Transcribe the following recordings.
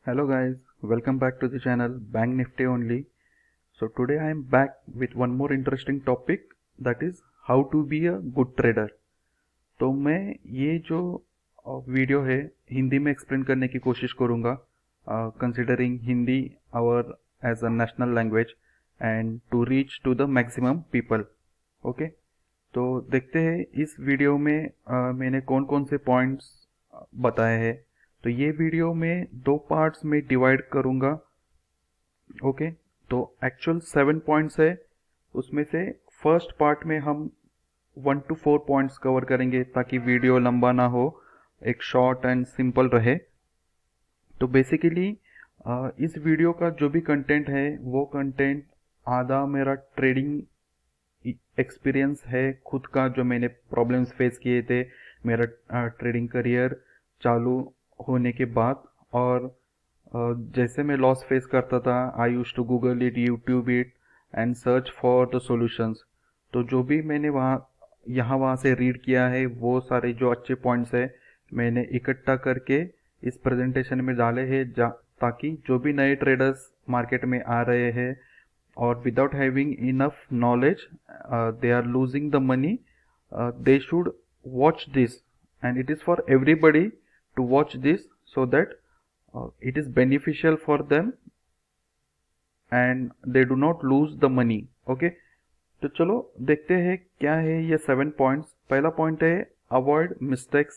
Hello guys, welcome back to the channel Bank Nifty only. So today I am back with one more interesting topic, that is how to be a good trader. तो मैं ये जो video है हिंदी में explain करने की कोशिश करूँगा, considering Hindi our as a national language and to reach to the maximum people. Okay, तो देखते हैं इस वीडियो में मैंने कौन कौन से पॉइंट्स बताए हैं. तो ये वीडियो में दो पार्ट्स में डिवाइड करूँगा. ओके, तो एक्चुअल 7 पॉइंट्स है, उसमें से फर्स्ट पार्ट में हम 1 to 4 पॉइंट्स कवर करेंगे ताकि वीडियो लंबा ना हो, एक शॉर्ट एंड सिंपल रहे. तो बेसिकली इस वीडियो का जो भी कंटेंट है वो कंटेंट आधा मेरा ट्रेडिंग एक्सपीरियंस है खुद का, जो मैंने प्रॉब्लम्स फेस किए थे मेरा ट्रेडिंग करियर चालू होने के बाद. और जैसे मैं लॉस फेस करता था, I use to Google it, YouTube it and search for the solutions. तो जो भी मैंने वहाँ से रीड किया है, वो सारे जो अच्छे पॉइंट्स है मैंने इकट्ठा करके इस प्रेजेंटेशन में डाले हैं, ताकि जो भी नए ट्रेडर्स मार्केट में आ रहे हैं और without having enough knowledge, they are losing the money, they should watch this, and it is for everybody to watch this so that it is beneficial for them and they do not lose the money. Okay, तो चलो देखते हैं क्या है ये 7 points. पहला point है avoid mistakes,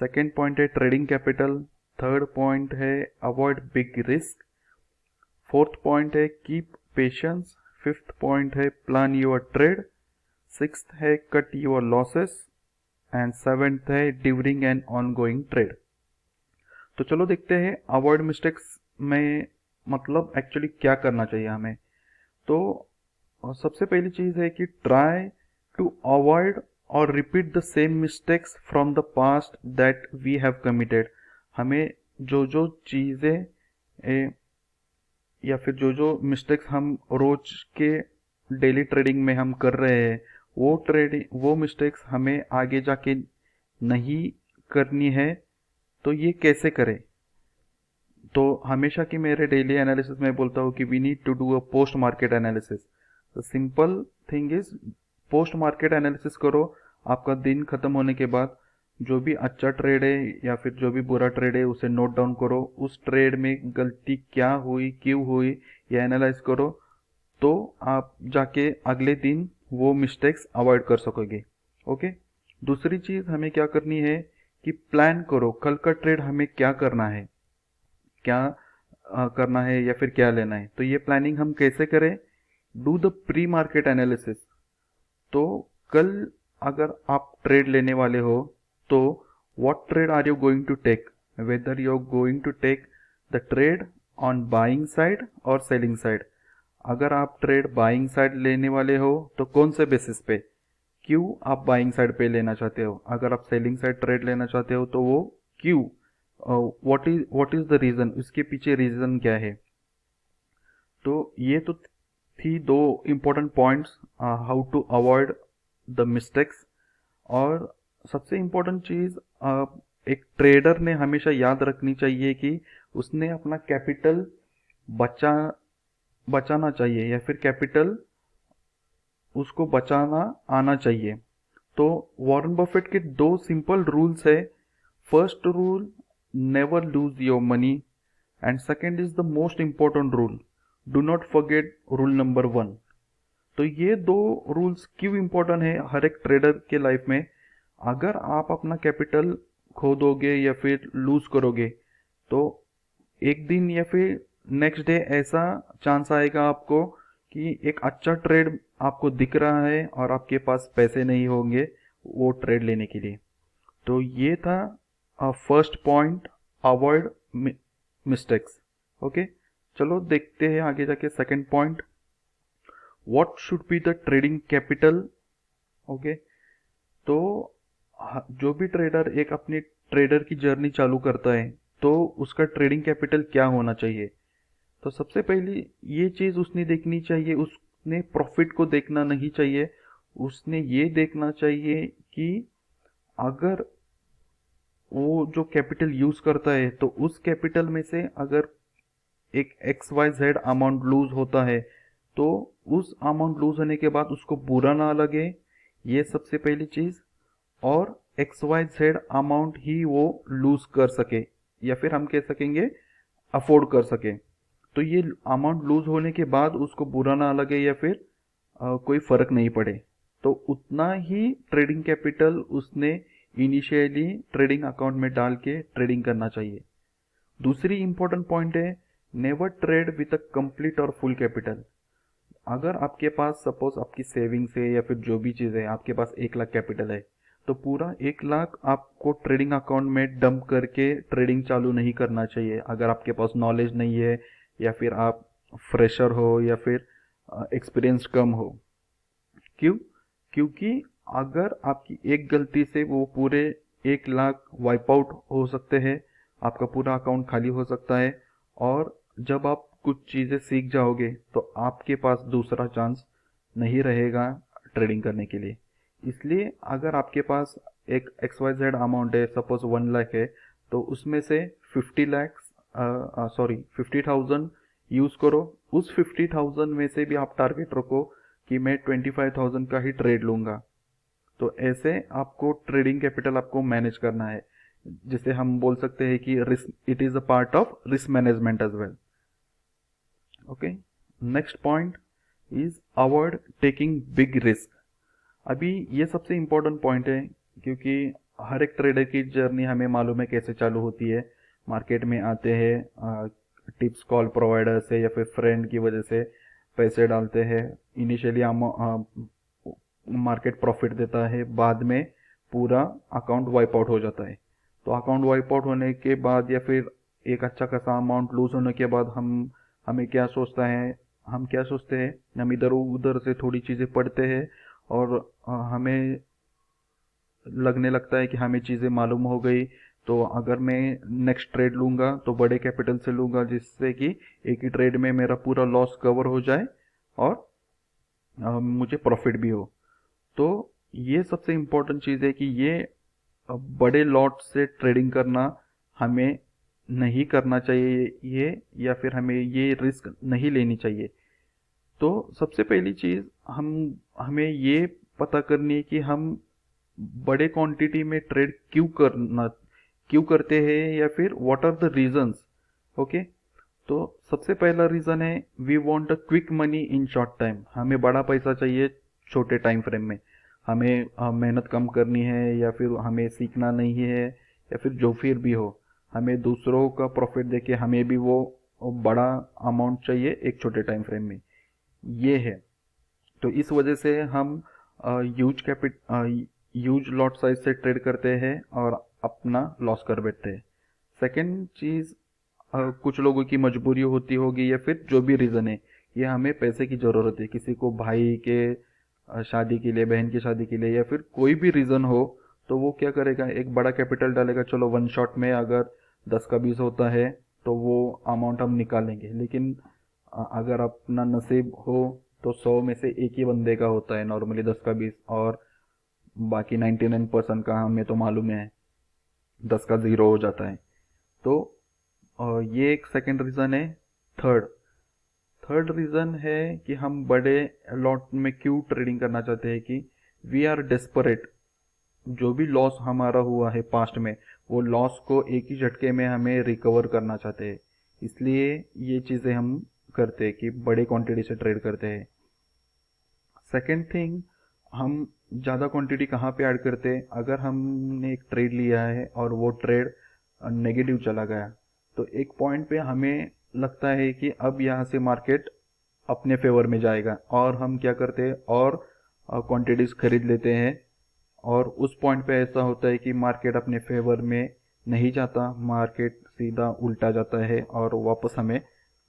second point है ट्रेडिंग कैपिटल, थर्ड पॉइंट है avoid big risk, fourth point है कीप पेशेंस, फिफ्थ पॉइंट है प्लान योर ट्रेड, सिक्स्थ है cut your losses and seventh है ड्यूरिंग एन ऑनगोइंग ट्रेड. तो चलो देखते हैं अवॉइड मिस्टेक्स में मतलब एक्चुअली क्या करना चाहिए हमें. तो सबसे पहली चीज है कि ट्राई टू अवॉइड और repeat the same mistakes from the past that we have committed. हमें जो जो चीज़ें या फिर जो जो मिस्टेक्स हम रोज के डेली ट्रेडिंग में हम कर रहे हैं, वो मिस्टेक्स हमें आगे जाके नहीं करनी है. तो ये कैसे करें? तो हमेशा की मेरे डेली एनालिसिस में बोलता हूँ कि we need to do a post market analysis. The simple thing is post market analysis करो. आपका दिन खत्म होने के बाद जो भी अच्छा ट्रेड है या फिर जो भी बुरा ट्रेड है उसे नोट डाउन करो. उस ट्रेड में गलती क्या हुई, क्यों हुई, ये एनालाइज करो. तो आप जाके अगले दिन वो मिस्टेक्स अवॉइड कर सकोगे. ओके, दूसरी चीज हमें क्या करनी है कि प्लान करो कल का ट्रेड हमें क्या करना है, क्या करना है या फिर क्या लेना है. तो ये प्लानिंग हम कैसे करें? Do the pre market analysis. तो कल अगर आप ट्रेड लेने वाले हो तो what trade are you going to take, whether you are going to take the trade on buying side और सेलिंग साइड. अगर आप ट्रेड बाइंग साइड लेने वाले हो तो कौन से बेसिस पे, क्यों आप बाइंग साइड पे लेना चाहते हो. अगर आप सेलिंग साइड ट्रेड लेना चाहते हो तो वो क्यों, व्हाट इज द रीजन, उसके पीछे रीजन क्या है. तो ये तो थी दो important points, how to avoid the mistakes. और सबसे इम्पोर्टेंट चीज एक ट्रेडर ने हमेशा याद रखनी चाहिए कि उसने अपना कैपिटल बचाना चाहिए या फिर कैपिटल उसको बचाना आना चाहिए. तो वॉरेन बफेट के दो सिंपल रूल्स है. First rule, never lose your money, and second is the most important rule, do not forget rule number 1. तो ये दो रूल्स क्यों इंपॉर्टेंट है हर एक ट्रेडर के लाइफ में? अगर आप अपना कैपिटल खो दोगे या फिर लूज करोगे तो एक दिन या फिर नेक्स्ट डे ऐसा चांस आएगा आपको कि एक अच्छा ट्रेड आपको दिख रहा है और आपके पास पैसे नहीं होंगे वो ट्रेड लेने के लिए. तो ये था first point, avoid mistakes. Okay, चलो देखते हैं आगे जाके second point, what should be the trading capital. Okay, तो जो भी ट्रेडर एक अपनी ट्रेडर की जर्नी चालू करता है तो उसका ट्रेडिंग कैपिटल क्या होना चाहिए. तो सबसे पहली ये चीज उसने देखनी चाहिए, उसने प्रॉफिट को देखना नहीं चाहिए. उसने ये देखना चाहिए कि अगर वो जो कैपिटल यूज करता है तो उस कैपिटल में से अगर एक X Y Z amount lose होता है तो उस अमाउंट लूज होने के बाद उसको बुरा ना लगे, ये सबसे पहली चीज। और एक्स वाई जेड अमाउंट ही वो लूज कर सके, या फिर हम कह सकेंगे अफोर्ड कर सके। तो ये अमाउंट लूज होने के बाद उसको बुरा ना लगे या फिर कोई फर्क नहीं पड़े, तो उतना ही ट्रेडिंग कैपिटल उसने इनिशियली ट्रेडिंग अकाउंट में डाल के ट्रेडिंग करना चाहिए। दूसरी इंपॉर्टेंट पॉइंट है, never trade with a complete और फुल कैपिटल। अगर आपके पास सपोज आपकी सेविंग्स है या फिर जो भी चीज़ है, आपके पास 1 लाख कैपिटल है, तो पूरा 1 लाख आपको ट्रेडिंग अकाउंट में डंप करके ट्रेडिंग चालू नहीं करना चाहिए अगर आपके पास नॉलेज नहीं है या फिर आप फ्रेशर हो या फिर एक्सपीरियंस कम हो। क्यों? क्योंकि अगर आपकी एक गलती से वो पूरे 1 लाख वाइप आउट हो सकते हैं, आपका पूरा अकाउंट खाली हो सकता है। और जब आप कुछ चीज़ें सीख जाओगे तो आपके पास दूसरा चांस नहीं रहेगा ट्रेडिंग करने के लिए। इसलिए अगर आपके पास एक एक्स वाई जेड अमाउंट है, सपोज 1 लाख है, तो उसमें से 50,000 यूज़ करो। उस 50,000 में से भी आप टारगेट रखो कि मैं 25,000 का ही ट्रेड लूंगा। तो ऐसे आपको ट्रेडिंग कैपिटल आपको मैनेज करना है, जिसे हम बोल सकते हैं कि risk, it is a part of risk management as well. Okay, next point is avoid taking big risk. अभी ये सबसे इम्पोर्टेंट पॉइंट है, क्योंकि हर एक ट्रेडर की जर्नी हमें मालूम है कैसे चालू होती है। मार्केट में आते हैं, टिप्स कॉल प्रोवाइडर से या फिर फ्रेंड की वजह से पैसे डालते हैं। इनिशियली मार्केट प्रॉफिट देता है, बाद में पूरा अकाउंट वाइप आउट हो जाता है। तो अकाउंट वाइप आउट होने के बाद या फिर एक अच्छा खासा अमाउंट लूज होने के बाद हमें क्या सोचता है, हम क्या सोचते हैं, हम इधर उधर से थोड़ी चीज़ें पढ़ते हैं और हमें लगने लगता है कि हमें चीज़ें मालूम हो गई। तो अगर मैं नेक्स्ट ट्रेड लूँगा तो बड़े कैपिटल से लूँगा, जिससे कि एक ही ट्रेड में मेरा पूरा लॉस कवर हो जाए और मुझे प्रॉफिट भी हो। तो ये सबसे इम्पोर्टेंट चीज़ है कि ये बड़े लॉट से ट्रेडिंग करना हमें नहीं करना चाहिए ये, या फिर हमें ये रिस्क नहीं लेनी चाहिए। तो सबसे पहली चीज़ हमें ये पता करनी है कि हम बड़े क्वांटिटी में ट्रेड क्यों करते हैं, या फिर what are the reasons. Okay, तो सबसे पहला रीज़न है we want a quick money in short time. हमें बड़ा पैसा चाहिए छोटे टाइम फ्रेम में। हमें मेहनत कम करनी है, या फिर हमें सीखना नहीं है, या फिर जो फिर भी हो, हमें दूसरों का प्रॉफिट देके हमें भी वो बड़ा अमाउंट चाहिए एक छोटे टाइम फ्रेम में। ये है, तो इस वजह से हम यूज लॉट साइज से ट्रेड करते हैं और अपना लॉस कर बैठते हैं। सेकेंड चीज़, कुछ लोगों की मजबूरी होती होगी या फिर जो भी रीज़न है, ये हमें पैसे की ज़रूरत है, किसी को भाई के शादी के लिए, बहन की शादी के लिए, या फिर कोई भी रीज़न हो, तो वो क्या करेगा, एक बड़ा कैपिटल डालेगा। चलो वन शॉट में अगर 10 का 20 होता है तो वो अमाउंट हम निकालेंगे। लेकिन अगर अपना नसीब हो तो 100 में से एक ही बंदे का होता है नॉर्मली 10 का 20, और बाकी 99% का हमें तो मालूम है 10 का 0 हो जाता है। तो ये एक सेकंड रीज़न है। थर्ड थर्ड रीज़न है कि हम बड़े लॉट में क्यों ट्रेडिंग करना चाहते हैं, कि वी आर डेस्परेट। जो भी लॉस हमारा हुआ है पास्ट में, वो लॉस को एक ही झटके में हमें रिकवर करना चाहते हैं। इसलिए ये चीज़ें हम करते हैं कि बड़े क्वांटिटी से ट्रेड करते हैं। सेकेंड थिंग, हम ज़्यादा क्वांटिटी कहाँ पे ऐड करते हैं, अगर हमने एक ट्रेड लिया है और वो ट्रेड नेगेटिव चला गया, तो एक पॉइंट पे हमें लगता है कि अब यहाँ से मार्केट अपने फेवर में जाएगा, और हम क्या करते हैं, और क्वांटिटीज खरीद लेते हैं। और उस पॉइंट पे ऐसा होता है कि मार्केट अपने फेवर में नहीं जाता, मार्केट सीधा उल्टा जाता है और वापस हमें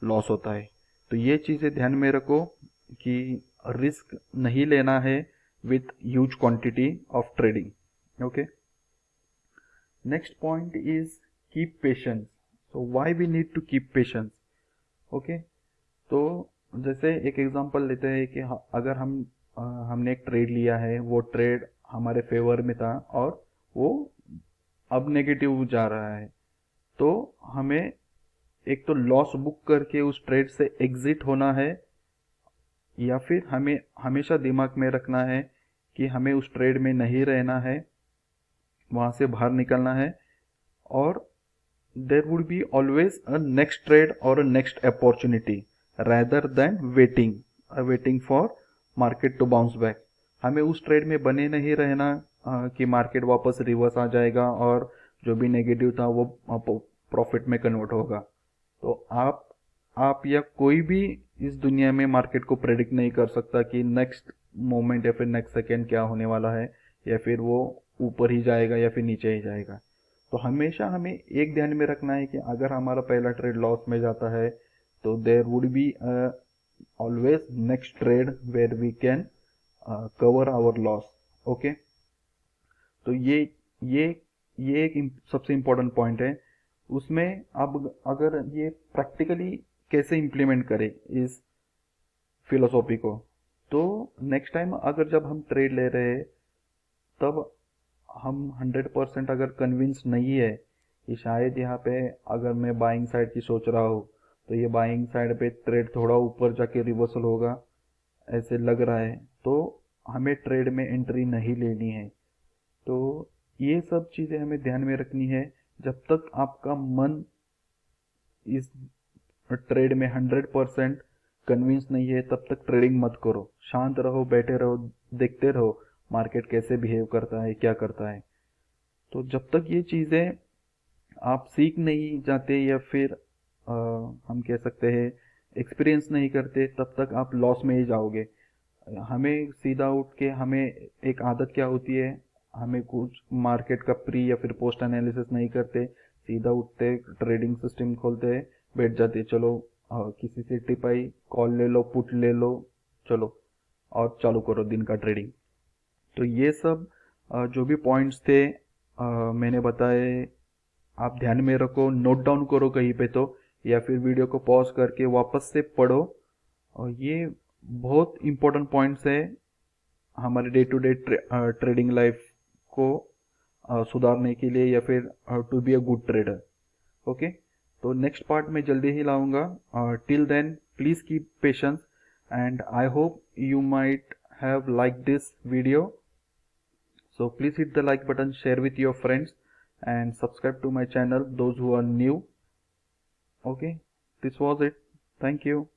लॉस होता है। तो ये चीज़ें ध्यान में रखो कि रिस्क नहीं लेना है with huge quantity of trading. Okay, next point is keep patience. So why we need to keep patience. Okay, तो जैसे एक एग्जांपल लेते हैं कि अगर हमने एक ट्रेड लिया है, वो ट्रेड हमारे फेवर में था और वो अब नेगेटिव जा रहा है, तो हमें एक तो लॉस बुक करके उस ट्रेड से एग्जिट होना है, या फिर हमें हमेशा दिमाग में रखना है कि हमें उस ट्रेड में नहीं रहना है, वहां से बाहर निकलना है, और there would be always a next trade or a next opportunity rather than waiting for market to bounce back. हमें उस ट्रेड में बने नहीं रहना कि मार्केट वापस रिवर्स आ जाएगा और जो भी नेगेटिव था वो प्रॉफिट में कन्वर्ट होगा। तो आप या कोई भी इस दुनिया में मार्केट को प्रेडिक्ट नहीं कर सकता कि नेक्स्ट मोमेंट या फिर नेक्स्ट सेकेंड क्या होने वाला है, या फिर वो ऊपर ही जाएगा या फिर नीचे ही जाएगा। तो हमेशा हमें एक ध्यान में रखना है कि अगर हमारा पहला ट्रेड लॉस में जाता है तो there would be always next trade where we can cover our loss. Okay, तो ये ये एक सबसे इम्पोर्टेंट पॉइंट है। उसमें अब अगर ये प्रैक्टिकली कैसे इम्प्लीमेंट करें इस फिलोसॉफी को, तो नेक्स्ट टाइम अगर जब हम ट्रेड ले रहे हैं तब हम 100% अगर कन्विंस नहीं है कि शायद यहाँ पे अगर मैं बाइंग साइड की सोच रहा हूँ तो ये बाइंग साइड पे ट्रेड थोड़ा ऊपर जाके रिवर्सल होगा, ऐसे लग रहा है, तो हमें ट्रेड में एंट्री नहीं लेनी है। तो ये सब चीज़ें हमें ध्यान में रखनी है। जब तक आपका मन इस ट्रेड में 100% कन्विंस नहीं है तब तक ट्रेडिंग मत करो। शांत रहो, बैठे रहो, देखते रहो मार्केट कैसे बिहेव करता है, क्या करता है। तो जब तक ये चीज़ें आप सीख नहीं जाते या फिर हम कह सकते हैं एक्सपीरियंस नहीं करते, तब तक आप लॉस में ही जाओगे। हमें सीधा उठ के, हमें एक आदत क्या होती है, हमें कुछ मार्केट का प्री या फिर पोस्ट एनालिसिस नहीं करते, सीधा उठते ट्रेडिंग सिस्टम खोलते बैठ जाते, चलो किसी से टिप आई, कॉल ले लो, पुट ले लो, चलो और चालू करो दिन का ट्रेडिंग। तो ये सब जो भी पॉइंट्स थे मैंने बताए, आप ध्यान में रखो, नोट डाउन करो कहीं पे तो, या फिर वीडियो को पॉज करके वापस से पढ़ो। और ये बहुत इंपॉर्टेंट पॉइंट्स है हमारे day to day trading life को सुधारने के लिए, या फिर to be a good trader. Okay, तो नेक्स्ट पार्ट में जल्दी ही लाऊंगा। Till then please keep patience and I hope you might have liked this video. So please hit the like button, share with your friends and subscribe to my channel those who are new. Okay, this was it. Thank you.